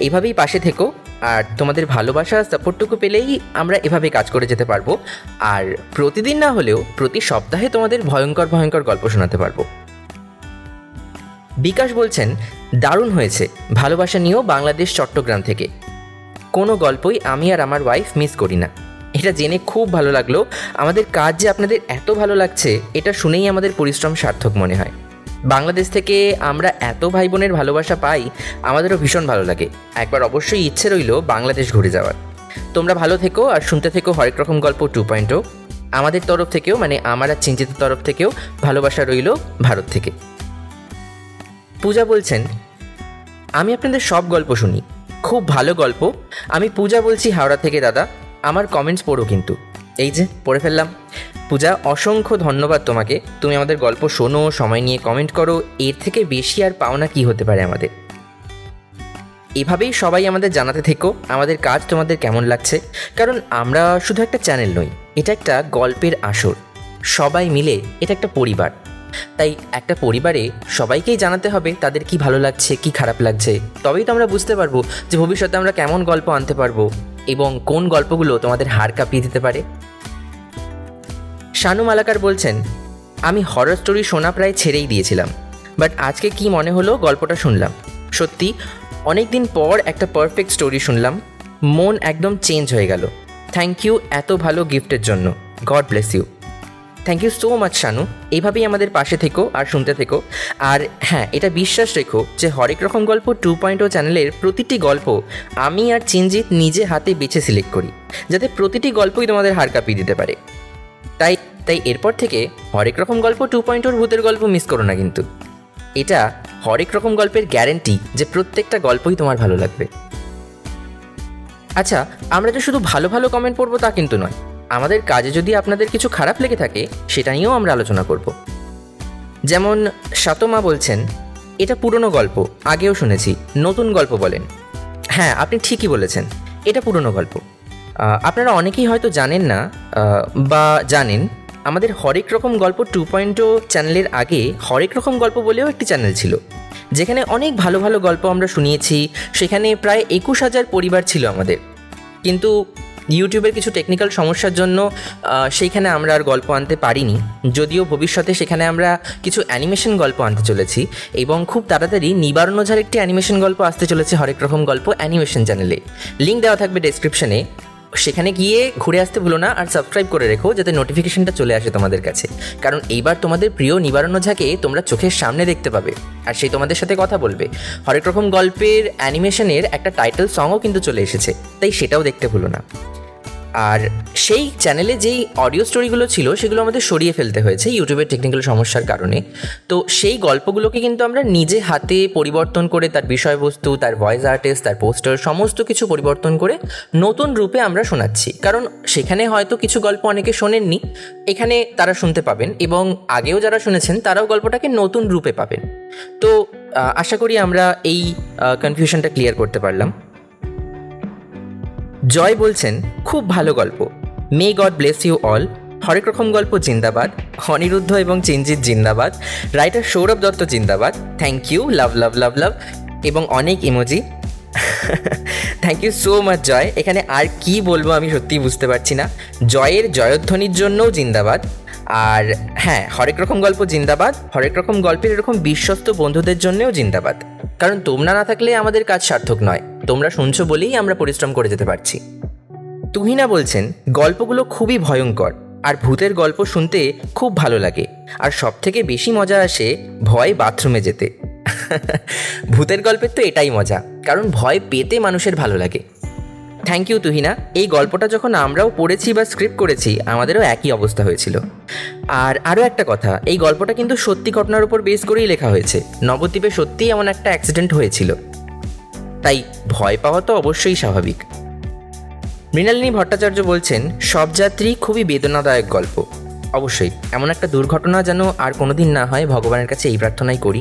এইভাবেই পাশে থেকো, আর তোমাদের ভালোবাসা সাপোর্টটুকু পেলেই আমরা এভাবে কাজ করে যেতে পারবো। আর প্রতিদিন না হলেও প্রতি সপ্তাহে তোমাদের ভয়ঙ্কর ভয়ঙ্কর গল্প শোনাতে পারবো। বিকাশ বলছেন, দারুণ হয়েছে, ভালোবাসা নিয়েও বাংলাদেশ চট্টগ্রাম থেকে। কোনো গল্পই আমি আর আমার ওয়াইফ মিস করি না। এটা জেনে খুব ভালো লাগলো। আমাদের কাজ যে আপনাদের এত ভালো লাগছে এটা শুনেই আমাদের পরিশ্রম সার্থক মনে হয়। বাংলাদেশ থেকে আমরা এত ভাই বোনের ভালোবাসা পাই, আমাদেরও ভীষণ ভালো লাগে। একবার অবশ্যই ইচ্ছে রইল বাংলাদেশ ঘুরে যাওয়ার। তোমরা ভালো থেকো আর শুনতে থেকো হরেক রকম গল্প 2.0। আমাদের তরফ থেকেও, মানে আমার আর চিন্তিত তরফ থেকেও ভালোবাসা রইল ভারত থেকে। পূজা বলছেন, আমি আপনাদের সব গল্প শুনি, খুব ভালো গল্প। আমি পূজা বলছি হাওড়া থেকে। দাদা, আমার কমেন্টস পড়ো কিন্তু। এই যে পড়ে ফেললাম। পূজা, অসংখ্য ধন্যবাদ তোমাকে। তুমি আমাদের গল্প শোনো, সময় নিয়ে কমেন্ট করো, এর থেকে বেশি আর পাওনা কি হতে পারে আমাদের। এভাবেই সবাই আমাদের জানাতে থেকো আমাদের কাজ তোমাদের কেমন লাগছে, কারণ আমরা শুধু একটা চ্যানেল নই, এটা একটা গল্পের আসর। সবাই মিলে এটা একটা পরিবার। তাই একটা পরিবারে সবাইকেই জানাতে হবে তাদের কি ভালো লাগছে, কি খারাপ লাগছে। তবেই তো আমরা বুঝতে পারবো যে ভবিষ্যতে আমরা কেমন গল্প আনতে পারবো এবং কোন গল্পগুলো তোমাদের হাড় কাঁপিয়ে দিতে পারে। শানু মালাকার বলছেন, আমি হরর স্টোরি শোনা প্রায় ছেড়েই দিয়েছিলাম, বাট আজকে কি মনে হলো গল্পটা শুনলাম। সত্যি অনেক দিন পর একটা পারফেক্ট স্টোরি শুনলাম, মন একদম চেঞ্জ হয়ে গেল। থ্যাংক ইউ এত ভালো গিফটের জন্য। God bless you. Thank you so much Shanu. এইভাবেই আমাদের পাশে থেকো আর শুনতে থেকো। আর হ্যাঁ, এটা বিশ্বাস রেখো যে হরেক রকম গল্প 2.0 চ্যানেলের প্রতিটি গল্প আমি আর চিনজিৎ নিজে হাতে বেছে সিলেক্ট করি, যাতে প্রতিটি গল্পই তোমাদের হাড় কাঁপিয়ে দিতে পারে। তাই এরপর থেকে হরেক রকম গল্প 2.0 ভূতের গল্প মিস করো না কিন্তু। এটা হরেক রকম গল্পের গ্যারেন্টি যে প্রত্যেকটা গল্পই তোমার ভালো লাগবে। আচ্ছা, আমরা যে শুধু ভালো ভালো কমেন্ট পড়বো তা কিন্তু নয়। আমাদের কাজে যদি আপনাদের কিছু খারাপ লেগে থাকে সেটা নিয়েও আমরা আলোচনা করব। যেমন সাতমা বলছেন, এটা পুরনো গল্প, আগেও শুনেছি, নতুন গল্প বলেন। হ্যাঁ, আপনি ঠিকই বলেছেন, এটা পুরনো গল্প। আপনারা অনেকেই হয়তো জানেন না বা জানেন, আমাদের হরেক রকম গল্প 2.0 চ্যানেলের আগে হরেক রকম গল্প বলেও একটি চ্যানেল ছিল, যেখানে অনেক ভালো ভালো গল্প আমরা শুনিয়েছি। সেখানে প্রায় 21,000 পরিবার ছিল আমাদের। কিন্তু ইউটিউবের কিছু টেকনিক্যাল সমস্যার জন্য সেইখানে আমরা আর গল্প আনতে পারিনি। যদিও ভবিষ্যতে সেখানে আমরা কিছু অ্যানিমেশন গল্প আনতে চলেছি, এবং খুব তাড়াতাড়ি নিবারণ ওঝার একটি অ্যানিমেশন গল্প আসতে চলেছে হরেক রকম গল্প অ্যানিমেশন চ্যানেলে। লিঙ্ক দেওয়া থাকবে ডেসক্রিপশনে, সেখানে গিয়ে ঘুরে আসতে ভুলো না। আর সাবস্ক্রাইব করে রেখো যাতে নোটিফিকেশনটা চলে আসে তোমাদের কাছে, কারণ এইবার তোমাদের প্রিয় নিবারণ ওঝাকে তোমরা চোখের সামনে দেখতে পাবে, আর সেই তোমাদের সাথে কথা বলবে। হরেক রকম গল্পের অ্যানিমেশনের একটা টাইটেল সংও কিন্তু চলে এসেছে, তাই সেটাও দেখতে ভুলো না। আর সেই চ্যানেলে যেই অডিও স্টোরিগুলো ছিল সেগুলো আমাদের সরিয়ে ফেলতে হয়েছে ইউটিউবের টেকনিক্যাল সমস্যার কারণে। তো সেই গল্পগুলোকে কিন্তু আমরা নিজে হাতে পরিবর্তন করে, তার বিষয়বস্তু, তার ভয়েস আর্টিস্ট, তার পোস্টার, সমস্ত কিছু পরিবর্তন করে নতুন রূপে আমরা শোনাচ্ছি। কারণ সেখানে হয়তো কিছু গল্প অনেকে শোনেননি, এখানে তারা শুনতে পাবেন, এবং আগেও যারা শুনেছেন তারাও গল্পটাকে নতুন রূপে পাবেন। তো আশা করি আমরা এই কনফিউশনটা ক্লিয়ার করতে পারলাম। জয় বলছেন, খুব ভালো গল্প, may God bless you all. হরেক রকম গল্প জিন্দাবাদ, অনিরুদ্ধ এবং চিনজিৎ জিন্দাবাদ, রাইটার সৌরভ দত্ত জিন্দাবাদ। Thank you, love love love love, এবং অনেক emoji. Thank you so much Joy. এখানে আর কি বলবো আমি সত্যিই বুঝতে পারছি না। জয়ের জয়ধ্বনির জন্যও জিন্দাবাদ। আর হ্যাঁ, হরেক রকম গল্প জিন্দাবাদ। হরেক রকম গল্পের এরকম বিশ্বস্ত বন্ধুদের জন্যও জিন্দাবাদ, কারণ তোমরা না থাকলে আমাদের কাজ সার্থক নয়। তোমরা শুনছো বলেই আমরা পরিশ্রম করে যেতে পারছি। তুহিনা বলছেন, গল্পগুলো খুবই ভয়ঙ্কর, আর ভূতের গল্প শুনতে খুব ভালো লাগে, আর সব থেকে বেশি মজা আসে ভয় বাথরুমে যেতে। ভূতের গল্পের তো এটাই মজা, কারণ ভয় পেতে মানুষের ভালো লাগে। Thank you Tuhina. এই গল্পটা যখন আমরাও পড়েছি বা স্ক্রিপ্ট করেছি, আমাদেরও একই অবস্থা হয়েছিল। আর আরও একটা কথা, এই গল্পটা কিন্তু সত্যি ঘটনার উপর বেস করেই লেখা হয়েছে। নবদ্বীপে সত্যিই এমন একটা অ্যাক্সিডেন্ট হয়েছিল, তাই ভয় পাওয়া তো অবশ্যই স্বাভাবিক। মৃণালিনী ভট্টাচার্য বলছেন, সব যাত্রী খুবই বেদনাদায়ক গল্প। অবশ্যই এমন একটা দুর্ঘটনা যেন আর কোনোদিন না হয়, ভগবানের কাছে এই প্রার্থনাই করি।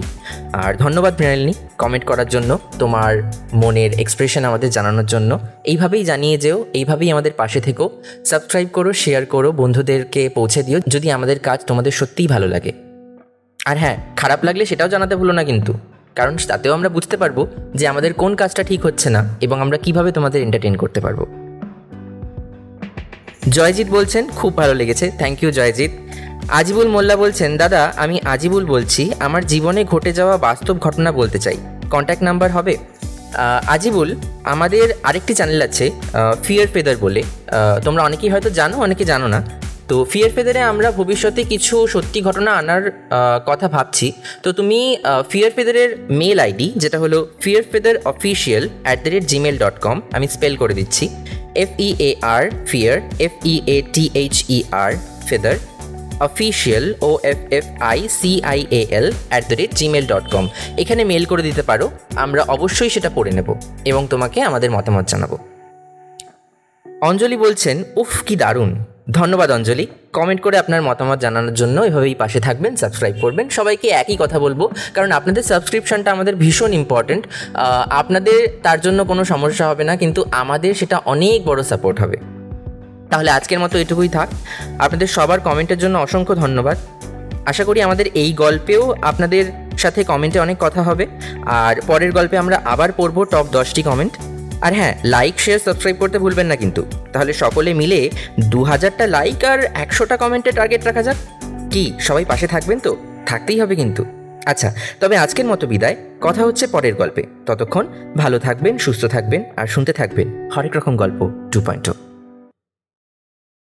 আর ধন্যবাদ মৃণালিনী কমেন্ট করার জন্য, তোমার মনের এক্সপ্রেশন আমাদের জানানোর জন্য। এইভাবেই জানিয়ে যেও, এইভাবেই আমাদের পাশে থেকো। সাবস্ক্রাইব করো, শেয়ার করো, বন্ধুদেরকে পৌঁছে দিও যদি আমাদের কাজ তোমাদের সত্যিই ভালো লাগে। আর হ্যাঁ, খারাপ লাগলে সেটাও জানাতে ভুলো না কিন্তু, কারণ তাতেও আমরা বুঝতে পারবো যে আমাদের কোন কাজটা ঠিক হচ্ছে না এবং আমরা কিভাবে তোমাদের এন্টারটেইন করতে পারবো। জয়জিৎ বলছেন, খুব ভালো লেগেছে। Thank you Joyjit. আজিবুল মোল্লা বলছেন, দাদা আমি আজিবুল বলছি, আমার জীবনে ঘটে যাওয়া বাস্তব ঘটনা বলতে চাই, কন্ট্যাক্ট নাম্বার হবে? আজিবুল, আমাদের আরেকটি চ্যানেল আছে ফিয়ার ফেদার বলে, তোমরা অনেকেই হয়তো জানো, অনেকে জানো না। তো ফিয়ার ফেদারে আমরা ভবিষ্যতে কিছু সত্যি ঘটনা আনার কথা ভাবছি। তো তুমি ফিয়ার ফেদারের মেল আইডি, যেটা হলো fearfeatherofficial@gmail.com, আমি স্পেল করে দিচ্ছি, FEAR fear FEATHER feather official OFFICIAL@gmail.com, এখানে মেল করে দিতে পারো। আমরা অবশ্যই সেটা পড়ে নেব এবং তোমাকে আমাদের মতামত জানাবো। অঞ্জলি বলছেন, উফ কি দারুণ। ধন্যবাদ অঞ্জলি, কমেন্ট করে আপনার মতামত জানানোর জন্য। এভাবেই পাশে থাকবেন, সাবস্ক্রাইব করবেন। সবাইকে একই কথা বলবো, কারণ আপনাদের সাবস্ক্রিপশনটা আমাদের ভীষণ ইম্পর্ট্যান্ট। আপনাদের তার জন্য কোনো সমস্যা হবে না, কিন্তু আমাদের সেটা অনেক বড় সাপোর্ট হবে। তাহলে আজকের মতো এটুকুই থাক। আপনাদের সবার কমেন্টের জন্য অসংখ্য ধন্যবাদ। আশা করি আমাদের এই গল্পেও আপনাদের সাথে কমেন্টে অনেক কথা হবে, আর পরের গল্পে আমরা আবার পড়বো টপ 10টি কমেন্ট। আর হ্যাঁ, লাইক শেয়ার সাবস্ক্রাইব করতে ভুলবেন না কিন্তু। তাহলে সকলে মিলে 2000টা লাইক আর 100টা কমেন্টের টার্গেট রাখা যাক। কি সবাই পাশে থাকবেন তো? থাকতেই হবে কিন্তু। আচ্ছা, তবে আজকের মতো বিদায়, কথা হচ্ছে পরের গল্পে। ততক্ষণ ভালো থাকবেন, সুস্থ থাকবেন আর শুনতে থাকবেন হরেক রকম গল্প 2.0।